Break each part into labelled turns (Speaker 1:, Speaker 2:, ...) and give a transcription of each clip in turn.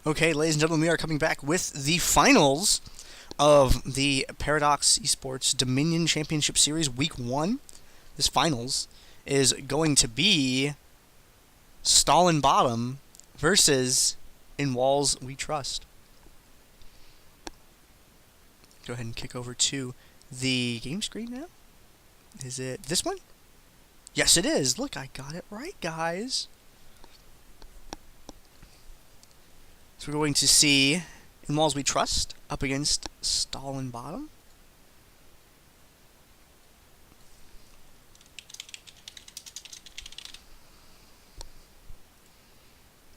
Speaker 1: Okay, ladies and gentlemen, we are coming back with the finals of the Paradox Esports Dominion Championship Series Week 1. This finals is going to be Stalin Bottom versus In Walls We Trust. Go ahead and kick over to the game screen now. Is it this one? Yes, it is. Look, I got it right, guys. So we're going to see In Walls We Trust up against Stalin Bottom.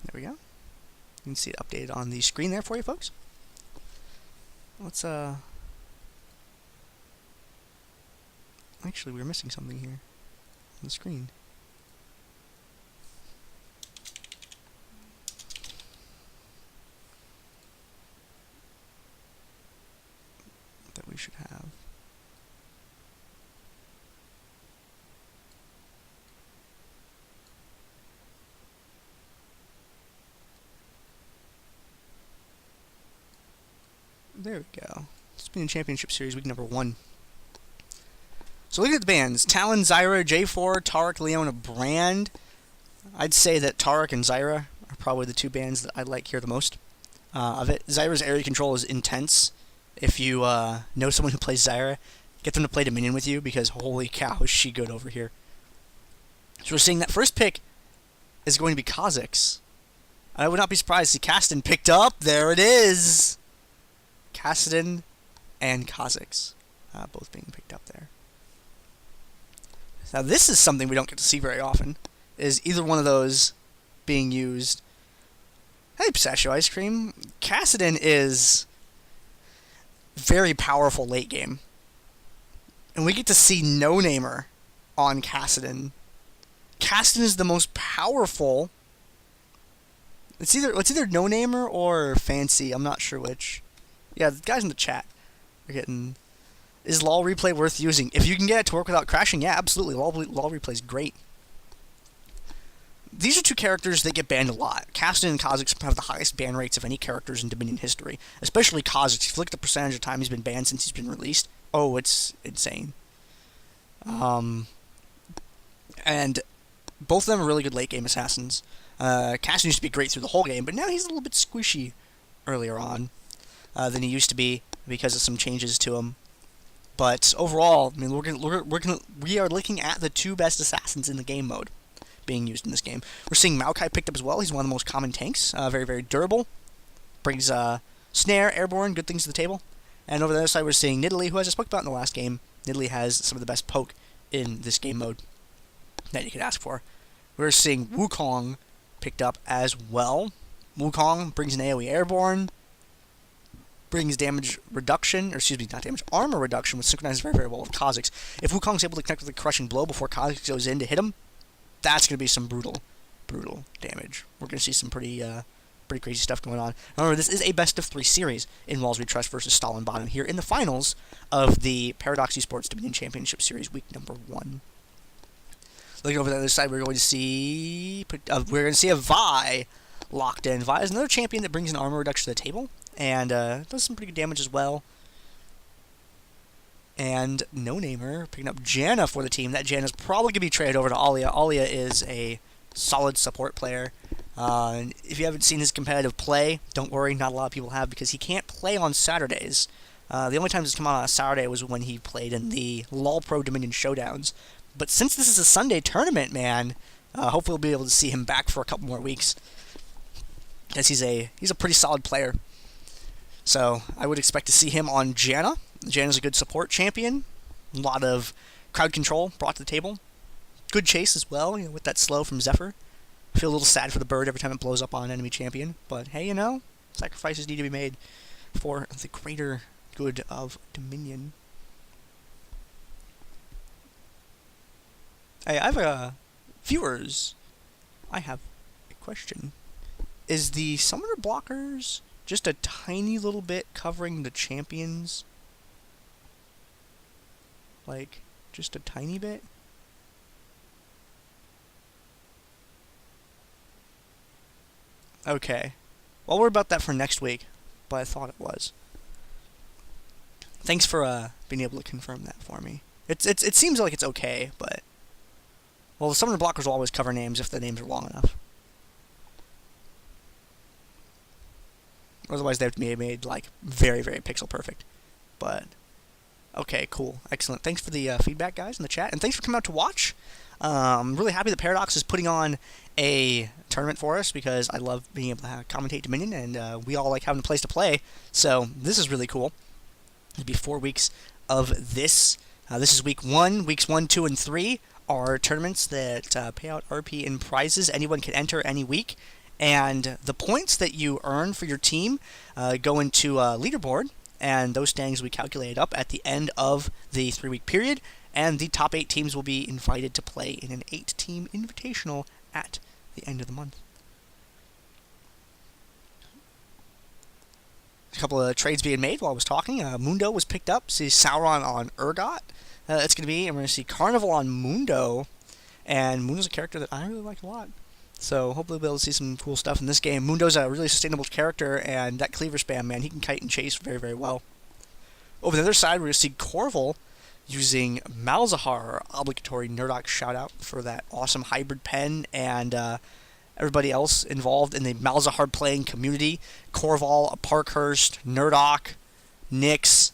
Speaker 1: There we go. You can see it updated on the screen there for you folks. Let's actually, we were missing something here on the screen. That we should have. There we go. Dominion Championship Series week number 1. So looking at the bands, Talon, Zyra, J4, Tarek, Leona, Brand. I'd say that Tarek and Zyra are probably the two bands that I like here the most of it. Zyra's area control is intense. If you know someone who plays Zyra, get them to play Dominion with you, because holy cow, is she good over here. So we're seeing that first pick is going to be Kha'Zix. I would not be surprised to see Kassadin picked up. There it is! Kassadin and Kha'Zix both being picked up there. Now this is something we don't get to see very often, is either one of those being used. Hey, Pistachio Ice Cream. Kassadin is very powerful late game. And we get to see No Namer on Kassadin. Kassadin is the most powerful. It's either No Namer or Fancy, I'm not sure which. Yeah, the guys in the chat are getting... Is LOL Replay worth using? If you can get it to work without crashing, yeah, absolutely. LOL Replay is great. These are two characters that get banned a lot. Kassadin and Kha'Zix have the highest ban rates of any characters in Dominion history. Especially Kha'Zix. If you look at the percentage of time he's been banned since he's been released, oh, it's insane. And both of them are really good late game assassins. Kassadin used to be great through the whole game, but now he's a little bit squishy earlier on than he used to be because of some changes to him. But overall, I mean, we are looking at the two best assassins in the game mode being used in this game. We're seeing Maokai picked up as well. He's one of the most common tanks. Very, very durable. Brings snare, airborne, good things to the table. And over the other side, we're seeing Nidalee, who, as I spoke about in the last game, Nidalee has some of the best poke in this game mode that you could ask for. We're seeing Wukong picked up as well. Wukong brings an AoE airborne. Brings damage reduction, or excuse me, not damage, armor reduction, which synchronizes very, very well with Kha'Zix. If Wukong's able to connect with a crushing blow before Kha'Zix goes in to hit him, that's going to be some brutal damage. We're going to see some pretty crazy stuff going on. Remember, this is a best-of-3 series in Walls We Trust versus Stalin Bottom here in the finals of the Paradox Esports Dominion Championship Series week number 1. Looking over the other side, we're going to see a Vi locked in. Vi is another champion that brings an armor reduction to the table, and does some pretty good damage as well. And No Namer picking up Janna for the team. That Janna's probably going to be traded over to Alia. Alia is a solid support player. If you haven't seen his competitive play, don't worry, not a lot of people have, because he can't play on Saturdays. The only times he's come out on a Saturday was when he played in the LoL Pro Dominion Showdowns. But since this is a Sunday tournament, man, hopefully we'll be able to see him back for a couple more weeks, because he's a pretty solid player. So I would expect to see him on Janna. Janna's a good support champion. A lot of crowd control brought to the table. Good chase as well, with that slow from Zephyr. I feel a little sad for the bird every time it blows up on an enemy champion. But hey, sacrifices need to be made for the greater good of Dominion. Hey, I have viewers. I have a question. Is the summoner blockers just a tiny little bit covering the champions? Like, just a tiny bit? Okay. Well, we're about that for next week, but I thought it was. Thanks for being able to confirm that for me. It seems like it's okay, but well, some of the blockers will always cover names if the names are long enough. Otherwise, they have to be made like very, very pixel perfect. But okay, cool, excellent. Thanks for the feedback, guys, in the chat, and thanks for coming out to watch. I'm really happy that Paradox is putting on a tournament for us because I love being able to commentate Dominion, and we all like having a place to play. So this is really cool. It'll be 4 weeks of this. This is week 1. Weeks 1, 2, and 3 are tournaments that pay out RP and prizes. Anyone can enter any week. And the points that you earn for your team go into a leaderboard, and those standings will be calculated up at the end of the 3-week period, and the top 8 teams will be invited to play in an 8-team invitational at the end of the month. A couple of trades being made while I was talking. Mundo was picked up. See Sauron on Urgot. It's going to be, and we're going to see Carnival on Mundo, and Mundo's a character that I really like a lot. So hopefully we'll be able to see some cool stuff in this game. Mundo's a really sustainable character, and that cleaver spam, man, he can kite and chase very, very well. Over the other side, we're going to see Corval using Malzahar, obligatory Nerdok shout-out for that awesome hybrid pen, and everybody else involved in the Malzahar playing community. Corval, Parkhurst, Nerdok, Nyx.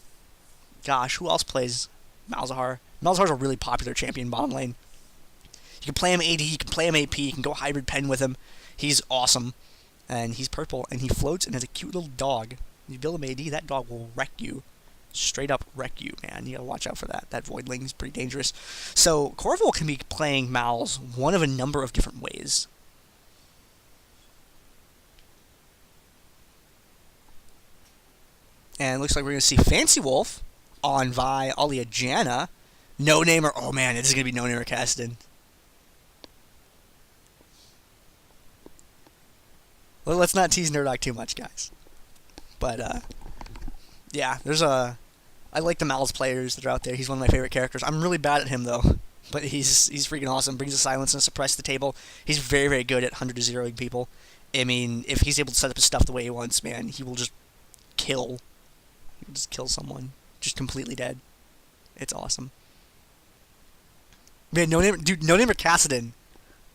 Speaker 1: Gosh, who else plays Malzahar? Malzahar's a really popular champion bottom lane. You can play him AD, you can play him AP, you can go hybrid pen with him. He's awesome. And he's purple, and he floats and has a cute little dog. You build him AD, that dog will wreck you. Straight up wreck you, man. You gotta watch out for that. That Voidling is pretty dangerous. So, Corval can be playing Malz one of a number of different ways. And it looks like we're gonna see Fancy Wolf on Vi Aliajana. No Namer. Oh man, this is gonna be No Namer Caston. Well, let's not tease Nerdok too much, guys. But, yeah, I like the Malz players that are out there. He's one of my favorite characters. I'm really bad at him, though. But he's freaking awesome. Brings a silence and a suppress to the table. He's very, very good at 100-0ing people. I mean, if he's able to set up his stuff the way he wants, man, he will just kill. He will just kill someone. Just completely dead. It's awesome. Man, No Namer Cassidon.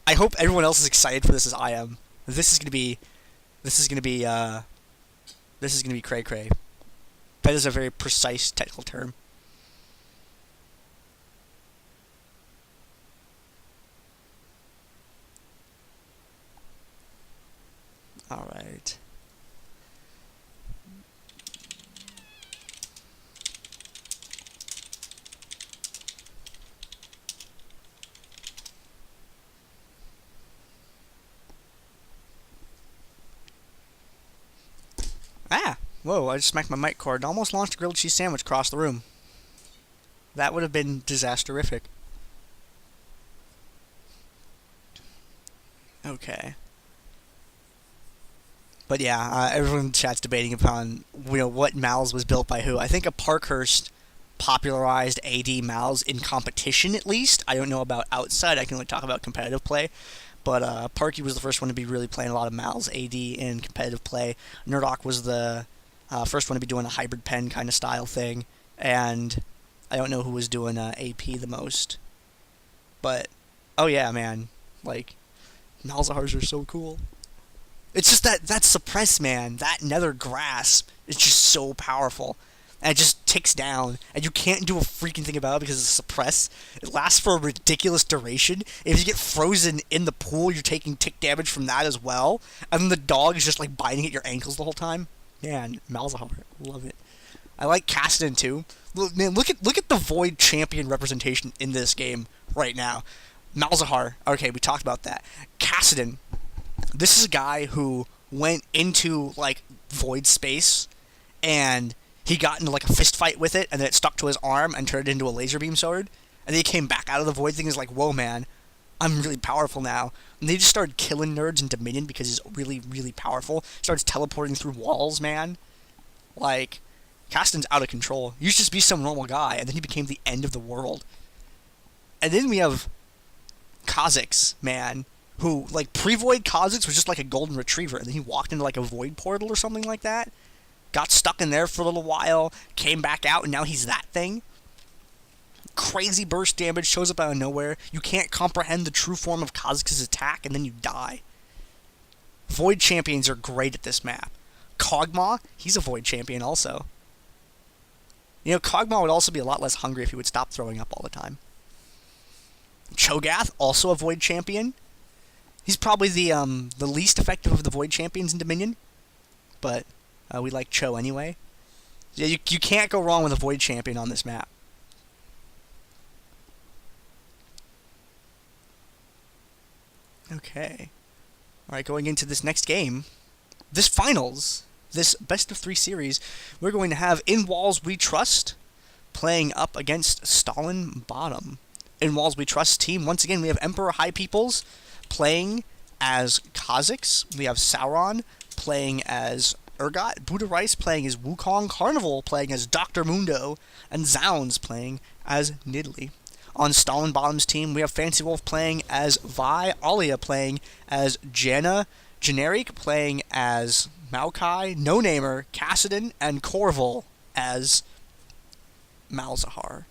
Speaker 1: I hope everyone else is excited for this as I am. This is gonna be cray cray. That is a very precise technical term. All right. Ah! Whoa, I just smacked my mic cord and almost launched a grilled cheese sandwich across the room. That would have been disasterific. Okay. But yeah, everyone in the chat's debating upon what Malz was built by who. I think a Parkhurst popularized AD Malz in competition, at least. I don't know about outside. I can only talk about competitive play. But Parky was the first one to be really playing a lot of Malz AD in competitive play. Nerdok was the first one to be doing a hybrid pen kind of style thing. And I don't know who was doing AP the most. But, oh yeah, man. Like, Malzahars are so cool. It's just that suppress, man. That nether grasp is just so powerful. And it just ticks down, and you can't do a freaking thing about it because it's suppress. It lasts for a ridiculous duration. If you get frozen in the pool, you're taking tick damage from that as well. And then the dog is just like biting at your ankles the whole time. Man, Malzahar, love it. I like Cassidon too. Man, look at the Void champion representation in this game right now. Malzahar, okay, we talked about that. Cassidon, this is a guy who went into like Void space and he got into like a fist fight with it, and then it stuck to his arm and turned it into a laser beam sword. And then he came back out of the Void thing and was like, whoa, man, I'm really powerful now. And they just started killing nerds in Dominion because he's really, really powerful. Starts teleporting through walls, man. Like, Caston's out of control. He used to just be some normal guy, and then he became the end of the world. And then we have Kha'Zix, man. who, like, pre-Void Kha'Zix was just like a golden retriever, and then he walked into, like, a Void portal or something like that, got stuck in there for a little while, came back out, and now he's that thing. Crazy burst damage, shows up out of nowhere. You can't comprehend the true form of Kha'Zix's attack, and then you die. Void champions are great at this map. Kog'Maw, he's a Void champion also. You know, Kog'Maw would also be a lot less hungry if he would stop throwing up all the time. Cho'Gath, also a Void champion. He's probably the least effective of the Void champions in Dominion, but we like Cho anyway. Yeah, you can't go wrong with a Void champion on this map. Okay. Alright, going into this next game, this finals, this best-of-3 series, we're going to have In Walls We Trust playing up against Stalin bottom. In Walls We Trust team, once again, we have Emperor High Peoples playing as Kha'Zix. We have Sauron playing as Urgot, Buddha Rice playing as Wukong, Carnival playing as Dr. Mundo, and Zounds playing as Nidalee. On Stalin Bottom's team, we have Fancy Wolf playing as Vi, Alia playing as Janna, Generic playing as Maokai, No Namer, Kassadin, and Corval as Malzahar.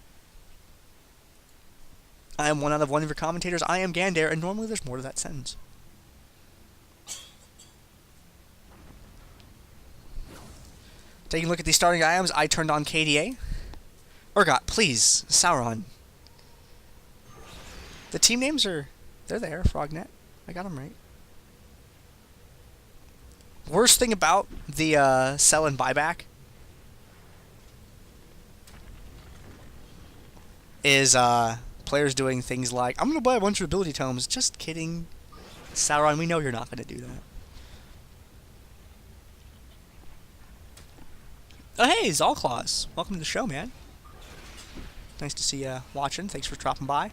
Speaker 1: I am one out of one of your commentators. I am Gandair, and normally there's more to that sentence. Taking a look at these starting items, I turned on KDA. Urgot, please, Sauron. The team names they're there, Frognet. I got them right. Worst thing about the sell and buyback is players doing things like, I'm going to buy a bunch of ability tomes. Just kidding. Sauron, we know you're not going to do that. Oh, hey, Zalclaws. Welcome to the show, man. Nice to see you watching. Thanks for dropping by.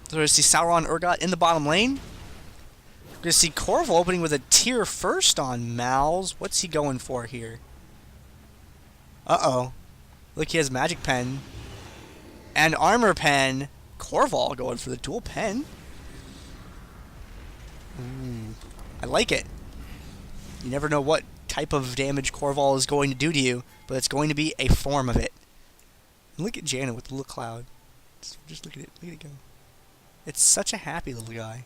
Speaker 1: So we're going to see Sauron Urgot in the bottom lane. We're going to see Corval opening with a tier first on Mal's. What's he going for here? Uh-oh. Look, he has Magic Pen. And Armor Pen. Corval going for the dual pen. Ooh. I like it. You never know what type of damage Corval is going to do to you, but it's going to be a form of it. And look at Janna with the little cloud. Just look at it. Look at it go. It's such a happy little guy.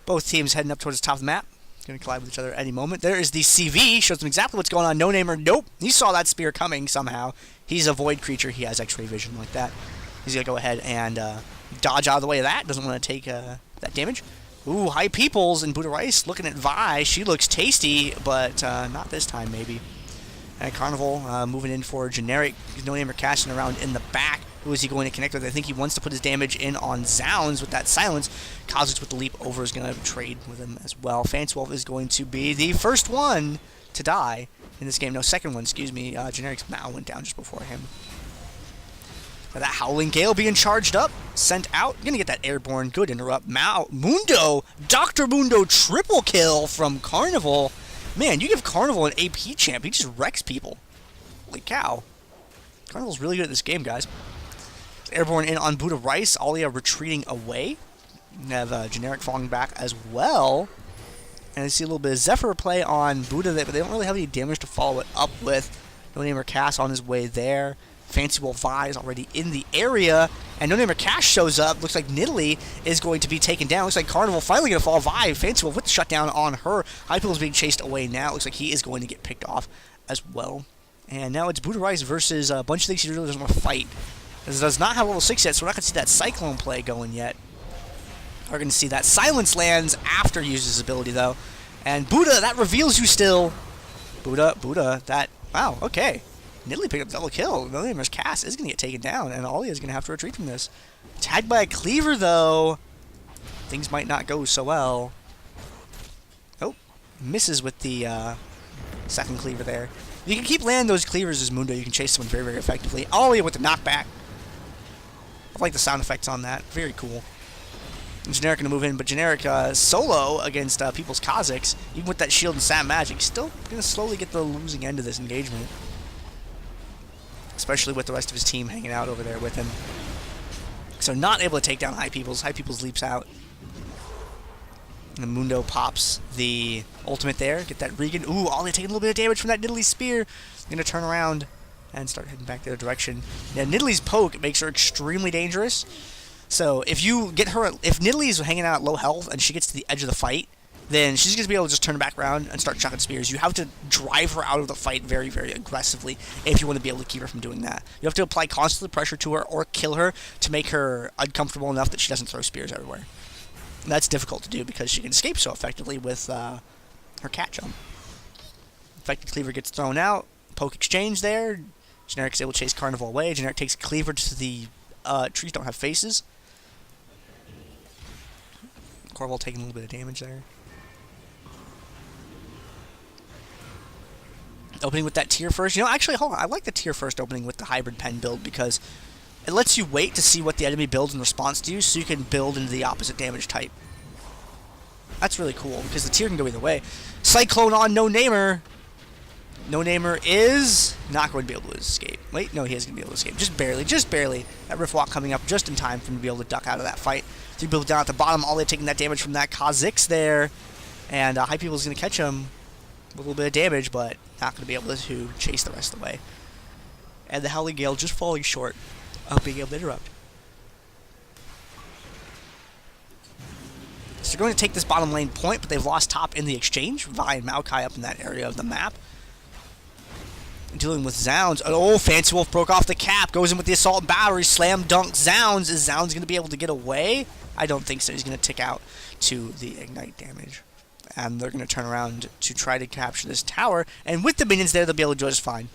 Speaker 1: Both teams heading up towards the top of the map. Going to collide with each other at any moment. There is the CV. Shows them exactly what's going on. No Namer. Nope. He saw that spear coming somehow. He's a void creature. He has X-ray vision like that. He's going to go ahead and dodge out of the way of that. Doesn't want to take that damage. Ooh, High Peoples and Buddha Rice looking at Vi. She looks tasty, but not this time maybe. And Carnival moving in for Generic. No Namer casting around in the back. Who is he going to connect with? I think he wants to put his damage in on Zounds with that silence. Kha'Zix with the leap over is going to trade with him as well. Fancy Wolf is going to be the first one to die in this game. No, second one, excuse me. Generic's Mao went down just before him. Now that Howling Gale being charged up, sent out. Gonna get that airborne. Good interrupt. Mundo! Dr. Mundo triple kill from Carnival. Man, you give Carnival an AP champ. He just wrecks people. Holy cow. Carnival's really good at this game, guys. Airborne in on Buddha Rice. Alia retreating away. We have Generic falling back as well. And I see a little bit of Zephyr play on Buddha, but they don't really have any damage to follow it up with. No Namer Cass on his way there. Fancy Wolf Vi is already in the area. And No Namer Cash shows up. Looks like Nidalee is going to be taken down. Looks like Carnival finally going to fall. Vi, Fancy Wolf with the shutdown on her. High People's being chased away now. Looks like he is going to get picked off as well. And now it's Buddha Rice versus a bunch of things he really doesn't want to fight. This does not have level 6 yet, so we're not going to see that Cyclone play going yet. We're going to see that Silence lands after he uses his ability, though. And Buddha, that reveals you still. Buddha, that... Wow, okay. Nidalee picked up double kill. No Namer's Cass is going to get taken down, and Alia is going to have to retreat from this. Tagged by a Cleaver, though. Things might not go so well. Oh, misses with the second Cleaver there. You can keep landing those Cleavers as Mundo. You can chase someone very, very effectively. Alia with the knockback. I like the sound effects on that. Very cool. And Generic going to move in, but Generic solo against People's Kha'Zix, even with that shield and Sap Magic, still going to slowly get the losing end of this engagement. Especially with the rest of his team hanging out over there with him. So not able to take down High Peoples. High Peoples leaps out. And Mundo pops the ultimate there. Get that Regan. Ooh, Ollie taking a little bit of damage from that Nidalee spear. Gonna turn around and start heading back the other direction. Now, Nidalee's poke makes her extremely dangerous. So if you get her, if Nidalee's hanging out at low health and she gets to the edge of the fight, then she's going to be able to just turn back around and start chucking spears. You have to drive her out of the fight very, very aggressively if you want to be able to keep her from doing that. You have to apply constant pressure to her or kill her to make her uncomfortable enough that she doesn't throw spears everywhere. And that's difficult to do because she can escape so effectively with her cat jump. Infected Cleaver gets thrown out. Poke exchange there. Generic's able to chase Carnival away. Generic takes Cleaver to the trees don't have faces. Corval taking a little bit of damage there. Opening with that tier first. You know, actually, hold on. I like the tier first opening with the hybrid pen build because it lets you wait to see what the enemy builds in response to you so you can build into the opposite damage type. That's really cool because the tier can go either way. Cyclone on No Namer. No Namer is not going to be able to escape. Wait, no, he is going to be able to escape. Just barely, just barely. That Rift Walk coming up just in time for him to be able to duck out of that fight. 3 people down at the bottom, all they taking that damage from that Kha'Zix there. And High People is going to catch him with a little bit of damage, but not going to be able to chase the rest of the way. And the Howling Gale just falling short of being able to interrupt. So they're going to take this bottom lane point, but they've lost top in the exchange. Vi and Maokai up in that area of the map. Dealing with Zounds. Oh, Fancy Wolf broke off the cap. Goes in with the Assault and Battery. Slam dunk Zounds. Is Zounds going to be able to get away? I don't think so. He's going to tick out to the Ignite damage. And they're going to turn around to try to capture this tower. And with the minions there, they'll be able to do just fine.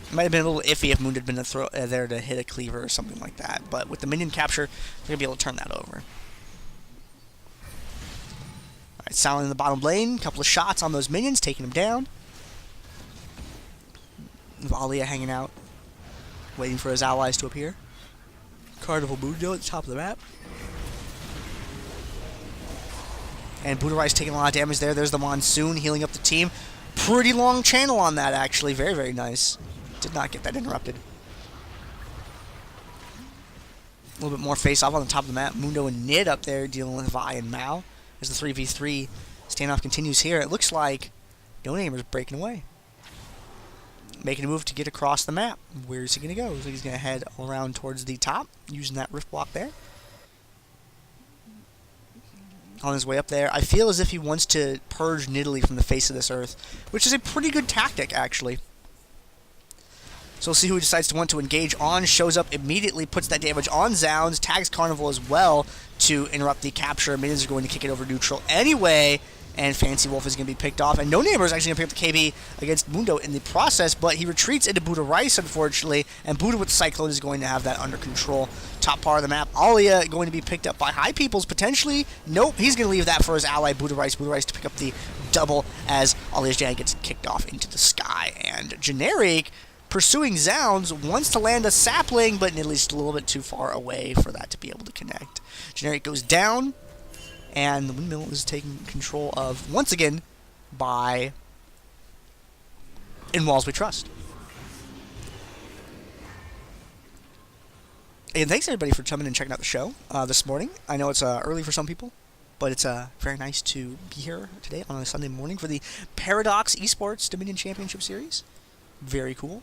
Speaker 1: It might have been a little iffy if Moon had been there to hit a Cleaver or something like that. But with the minion capture, they're going to be able to turn that over. Alright, Stalin in the bottom lane. Couple of shots on those minions, taking them down. Alia hanging out, waiting for his allies to appear. Carnival Mundo at the top of the map. And Budarice taking a lot of damage there. There's the Monsoon healing up the team. Pretty long channel on that, actually. Very, very nice. Did not get that interrupted. A little bit more face-off on the top of the map. Mundo and Nid up there dealing with Vi and Mao. As the 3v3 standoff continues here, it looks like No Namer's breaking away. Making a move to get across the map. Where is he going to go? Looks like he's going to head all around towards the top, using that Rift Block there. On his way up there, I feel as if he wants to purge Nidalee from the face of this earth, which is a pretty good tactic, actually. So we'll see who he decides to want to engage on. Shows up immediately, puts that damage on Zounds, tags Carnival as well to interrupt the capture. Minions are going to kick it over neutral anyway. And Fancy Wolf is going to be picked off. And No Namer is actually going to pick up the KB against Mundo in the process, but he retreats into Budarice, unfortunately, and Buda with Cyclone is going to have that under control. Top part of the map, Alia going to be picked up by High Peoples, potentially. Nope, he's going to leave that for his ally, Budarice. Budarice to pick up the double as Alia's Jan gets kicked off into the sky. And Generic, pursuing Zounds, wants to land a sapling, but Nidalee's just a little bit too far away for that to be able to connect. Generic goes down. And the windmill is taken control of, once again, by In Walls We Trust. And thanks, everybody, for coming and checking out the show this morning. I know it's early for some people, but it's very nice to be here today on a Sunday morning for the Paradox eSports Dominion Championship Series. Very cool.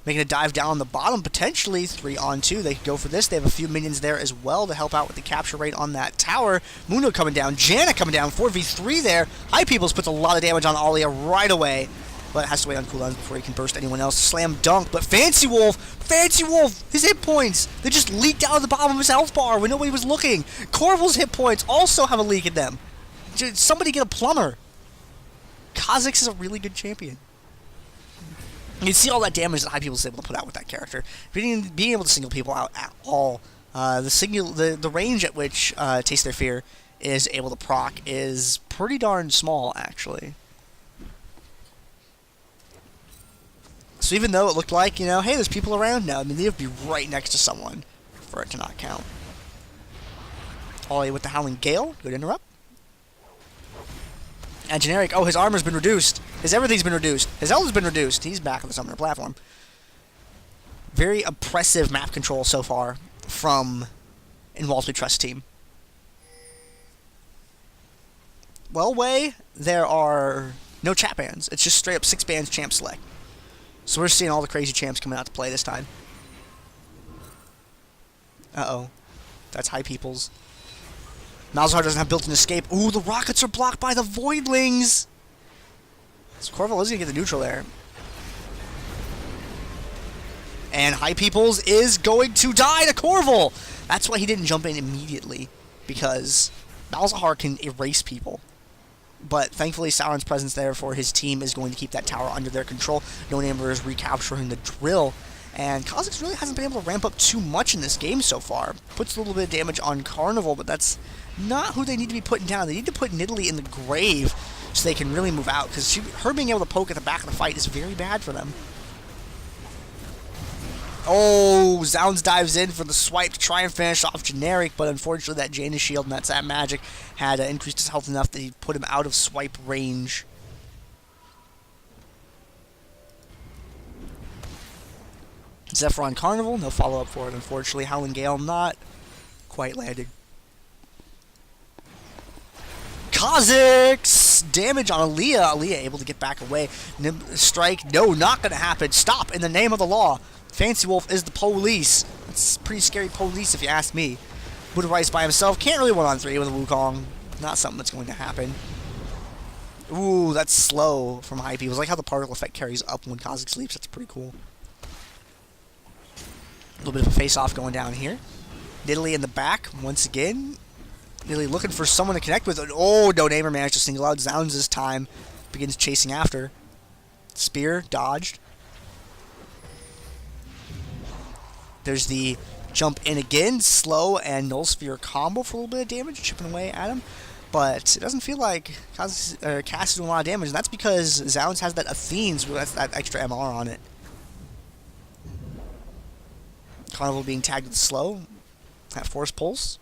Speaker 1: Making a dive down on the bottom, potentially 3-on-2. They could go for this. They have a few minions there as well to help out with the capture rate on that tower. Mundo coming down. Janna coming down. 4v3 there. High Peoples puts a lot of damage on Alia right away, but has to wait on cooldowns before he can burst anyone else. Slam dunk, but Fancy Wolf, his hit points, they just leaked out of the bottom of his health bar when nobody was looking. Corval's hit points also have a leak in them. Somebody get a plumber. Kha'Zix is a really good champion. You can see all that damage that High People is able to put out with that character. Being able to single people out at all. The range at which Taste Their Fear is able to proc is pretty darn small, actually. So even though it looked like, hey, there's people around, no, I mean, they have to be right next to someone for it to not count. Ollie with the Howling Gale, good interrupt. And Generic, his armor's been reduced. His everything's been reduced. His health has been reduced. He's back on the summoner platform. Very oppressive map control so far from In Walls We Trust team. Well, Way, there are no chat bans. It's just straight up 6 bans champ select. So we're seeing all the crazy champs coming out to play this time. Uh-oh. That's High Peoples. Malzahar doesn't have built-in escape. Ooh, the rockets are blocked by the Voidlings! So Corval is going to get the neutral there. And High Peoples is going to die to Corval! That's why he didn't jump in immediately. Because Malzahar can erase people. But thankfully, Stalin's presence there for his team is going to keep that tower under their control. No Namer is recapturing the drill. And Kha'Zix really hasn't been able to ramp up too much in this game so far. Puts a little bit of damage on Carnival, but that's not who they need to be putting down. They need to put Nidalee in the grave so they can really move out. Because her being able to poke at the back of the fight is very bad for them. Oh, Zounds dives in for the swipe to try and finish off Generic, but unfortunately that Janus shield and that Zap Magic had increased his health enough that he put him out of swipe range. Zephyr on Carnival, no follow-up for it, unfortunately. Howling Gale not quite landing. Kha'Zix! Damage on Aaliyah. Aaliyah able to get back away. Strike, no, not going to happen. Stop in the name of the law. Fancy Wolf is the police. That's pretty scary police if you ask me. Buddha Rice by himself. Can't really 1-on-3 with a Wukong. Not something that's going to happen. Ooh, that's slow from High Peoples. Like how the particle effect carries up when Kha'Zix sleeps. That's pretty cool. A little bit of a face-off going down here. Nidalee in the back once again. Nidalee looking for someone to connect with. Oh, no Namer managed to single out Zounds this time. Begins chasing after. Spear dodged. There's the jump in again. Slow and Null Sphere combo for a little bit of damage. Chipping away at him. But it doesn't feel like Cass is doing a lot of damage. And that's because Zounds has that Athene's. That's that extra MR on it. Carnival being tagged with slow. That Force Pulse.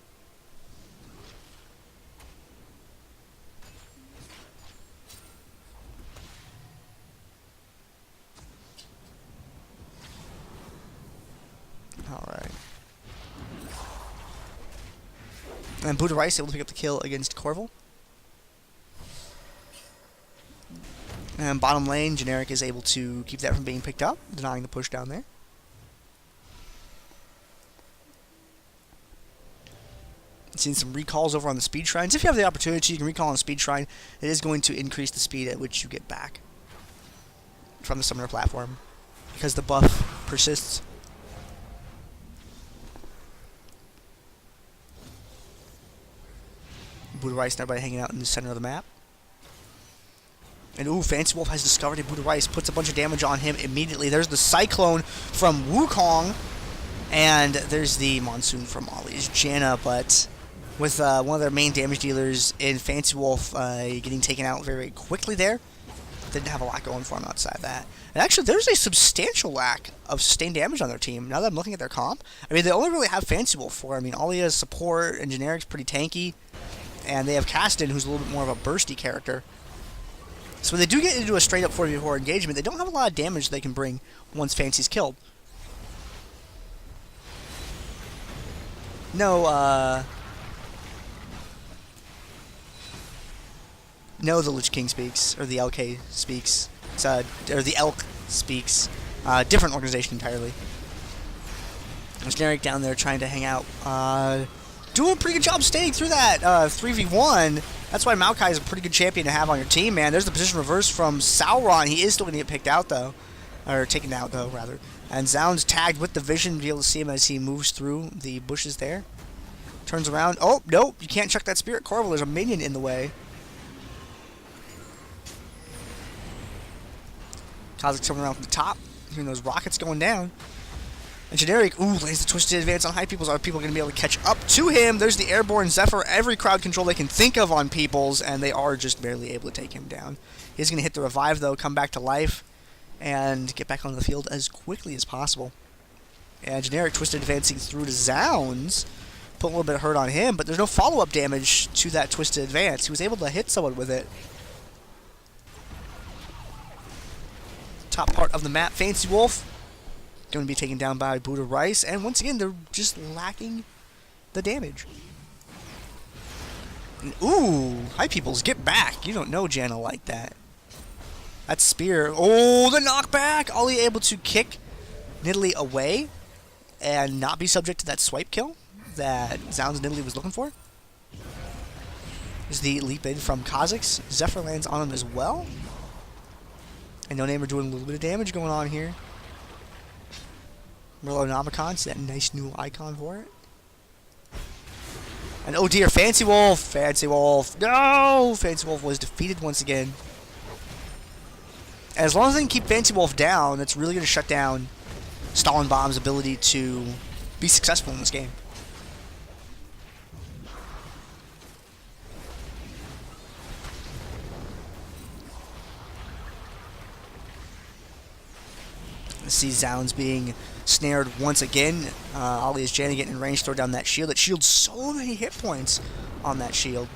Speaker 1: Alright. And Buddha Rice able to pick up the kill against Corval. And bottom lane, Generic is able to keep that from being picked up, denying the push down there. Seen some recalls over on the speed shrines. If you have the opportunity, you can recall on a speed shrine. It is going to increase the speed at which you get back from the summoner platform because the buff persists. Buddha Rice and everybody hanging out in the center of the map. And ooh, Fancy Wolf has discovered a Buddha Rice, puts a bunch of damage on him immediately. There's the Cyclone from Wukong, and there's the Monsoon from Ollie's Janna, but with one of their main damage dealers in Fancy Wolf getting taken out very quickly there. Didn't have a lot going for him outside that. And actually, there's a substantial lack of sustained damage on their team. Now that I'm looking at their comp, I mean, they only really have Fancy Wolf for. I mean, Alia's support and Generic's pretty tanky. And they have Caston, who's a little bit more of a bursty character. So when they do get into a straight-up 4v4 engagement, they don't have a lot of damage they can bring once Fancy's killed. No, No, the Lich King speaks, or the LK speaks, or the Elk speaks. Different organization entirely. There's Generic down there trying to hang out. Doing a pretty good job staying through that 3v1. That's why Maokai is a pretty good champion to have on your team, man. There's the position reverse from Sauron. He is still going to get picked out, though. Or taken out, though, rather. And Zounds tagged with the vision to be able to see him as he moves through the bushes there. Turns around. Oh, nope. You can't chuck that Spirit Corval. There's a minion in the way. Kha'Zix coming around from the top. Hearing those rockets going down. And Generic, ooh, lays the twisted advance on High Peoples. Are people going to be able to catch up to him? There's the Airborne Zephyr. Every crowd control they can think of on Peoples, and they are just barely able to take him down. He's going to hit the revive, though, come back to life, and get back on the field as quickly as possible. And Generic twisted advancing through to Zounds. Put a little bit of hurt on him, but there's no follow-up damage to that twisted advance. He was able to hit someone with it. Top part of the map, Fancy Wolf going to be taken down by Buddha Rice, and once again, they're just lacking the damage. And, ooh, hi peoples, get back. You don't know Janna like that. That spear. Oh, the knockback! Ollie able to kick Nidalee away and not be subject to that swipe kill that Zounds Nidalee was looking for. Is the leap in from Kha'Zix. Zephyr lands on him as well. And No Name are doing a little bit of damage going on here. Merlonomicon, that nice new icon for it. And oh dear, Fancy Wolf! Fancy Wolf! No! Fancy Wolf was defeated once again. And as long as they can keep Fancy Wolf down, that's really going to shut down Stalin Bomb's ability to be successful in this game. See Zounds being snared once again. Ollie is Janna getting in range, throw down that shield. It shields so many hit points on that shield.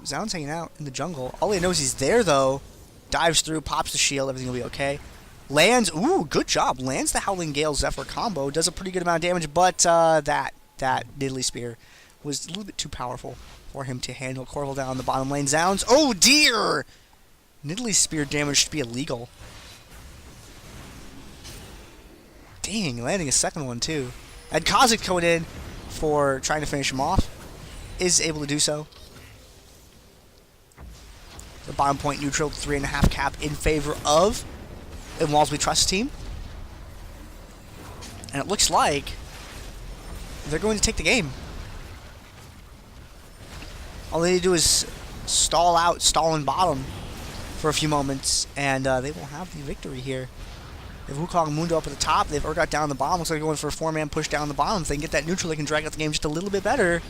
Speaker 1: Zounds hanging out in the jungle. Ollie knows he's there though. Dives through, pops the shield, everything will be okay. Lands, ooh, good job. Lands the Howling Gale Zephyr combo. Does a pretty good amount of damage, but that Nidalee Spear was a little bit too powerful for him to handle. Corval down the bottom lane. Zounds, oh dear! Nidalee Spear damage should be illegal. Dang, landing a second one too. And Kha'Zix going in for trying to finish him off. Is able to do so. The bottom point neutral, 3.5 cap in favor of In Walls We Trust team. And it looks like they're going to take the game. All they need to do is stall out Stalin bottom for a few moments, and they will have the victory here. They have Wukong Mundo up at the top. They've Urgot down the bottom. Looks like they're going for a 4-man push down the bottom. If they can get that neutral, they can drag out the game just a little bit better.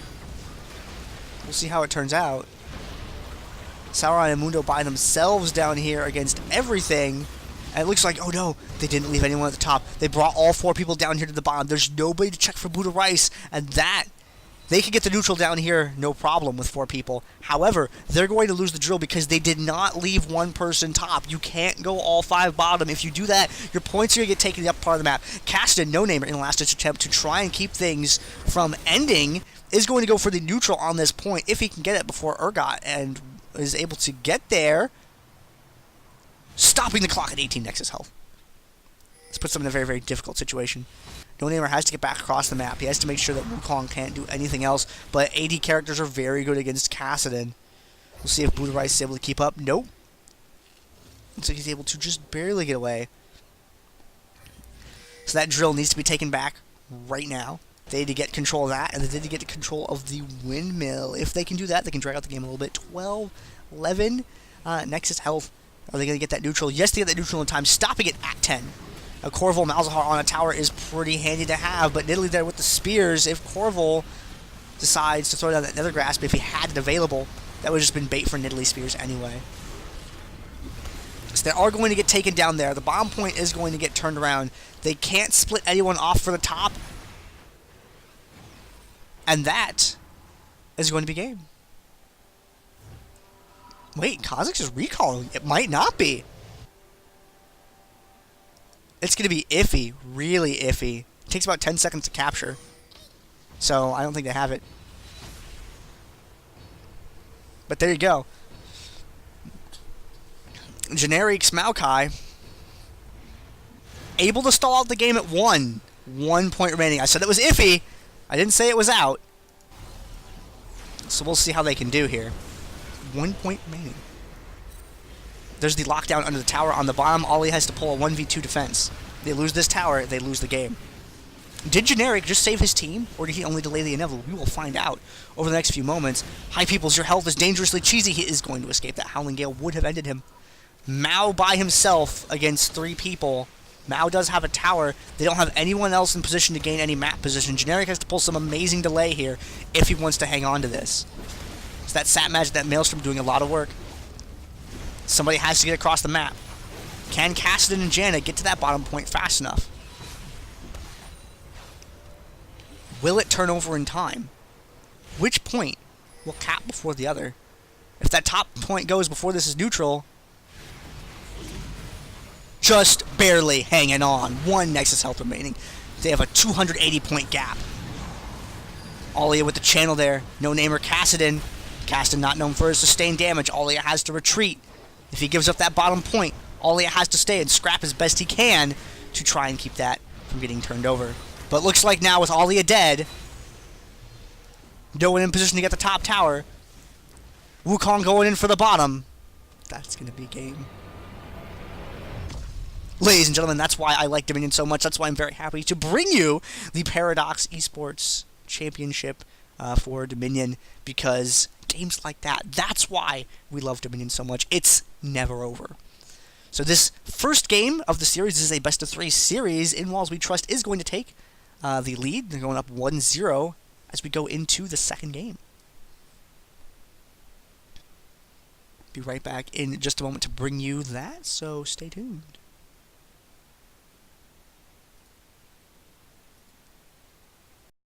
Speaker 1: We'll see how it turns out. Sauron and Mundo by themselves down here against everything. And it looks like, oh no, they didn't leave anyone at the top. They brought all 4 people down here to the bottom. There's nobody to check for Buddha Rice, and that they could get the neutral down here, no problem, with 4 people. However, they're going to lose the drill because they did not leave one person top. You can't go all 5 bottom. If you do that, your points are going to get taken to the upper part of the map. Caston, No Namer, in the last-ditch attempt to try and keep things from ending, is going to go for the neutral on this point, if he can get it before Urgot, and is able to get there, stopping the clock at 18 Nexus health. This puts them in a very, very difficult situation. No Namer has to get back across the map. He has to make sure that Wukong can't do anything else. But AD characters are very good against Kassadin. We'll see if Buddha Rice is able to keep up. Nope. So he's able to just barely get away. So that drill needs to be taken back right now. They need to get control of that, and they need to get control of the windmill. If they can do that, they can drag out the game a little bit. 12, 11, Nexus health. Are they going to get that neutral? Yes, they get that neutral in time, stopping it at 10. A Corval Malzahar on a tower is pretty handy to have, but Nidalee there with the spears. If Corval decides to throw down that Nether Grasp, if he had it available, that would have just been bait for Nidalee spears anyway. So they are going to get taken down there. The bomb point is going to get turned around. They can't split anyone off for the top. And that is going to be game. Wait, Kha'Zix is recalling. It might not be. It's going to be iffy, really iffy. It takes about 10 seconds to capture. So I don't think they have it. But there you go. Generic Maokai able to stall out the game at 1. 1 point remaining. I said it was iffy. I didn't say it was out. So we'll see how they can do here. 1 point remaining. There's the lockdown under the tower on the bottom. Ollie has to pull a 1v2 defense. They lose this tower, they lose the game. Did Generic just save his team, or did he only delay the inevitable? We will find out over the next few moments. Hi, peoples, your health is dangerously cheesy. He is going to escape. That Howling Gale would have ended him. Mao by himself against 3 people. Mao does have a tower. They don't have anyone else in position to gain any map position. Generic has to pull some amazing delay here if he wants to hang on to this. So that Sat Magic, that Maelstrom doing a lot of work. Somebody has to get across the map. Can Kassadin and Janna get to that bottom point fast enough? Will it turn over in time? Which point will cap before the other? If that top point goes before this is neutral, just barely hanging on. 1 Nexus health remaining. They have a 280-point gap. Alia with the channel there. No namer Kassadin. Kassadin not known for his sustained damage. Alia has to retreat. If he gives up that bottom point, Alia has to stay and scrap as best he can to try and keep that from getting turned over. But looks like now with Alia dead, no one in position to get the top tower, Wukong going in for the bottom. That's going to be a game. Ladies and gentlemen, that's why I like Dominion so much. That's why I'm very happy to bring you the Paradox Esports Championship for Dominion, because games like that, that's why we love Dominion so much. It's never over. So this first game of the series is a best-of-3 series. In Walls We Trust is going to take the lead. They're going up 1-0 as we go into the second game. Be right back in just a moment to bring you that, so stay tuned.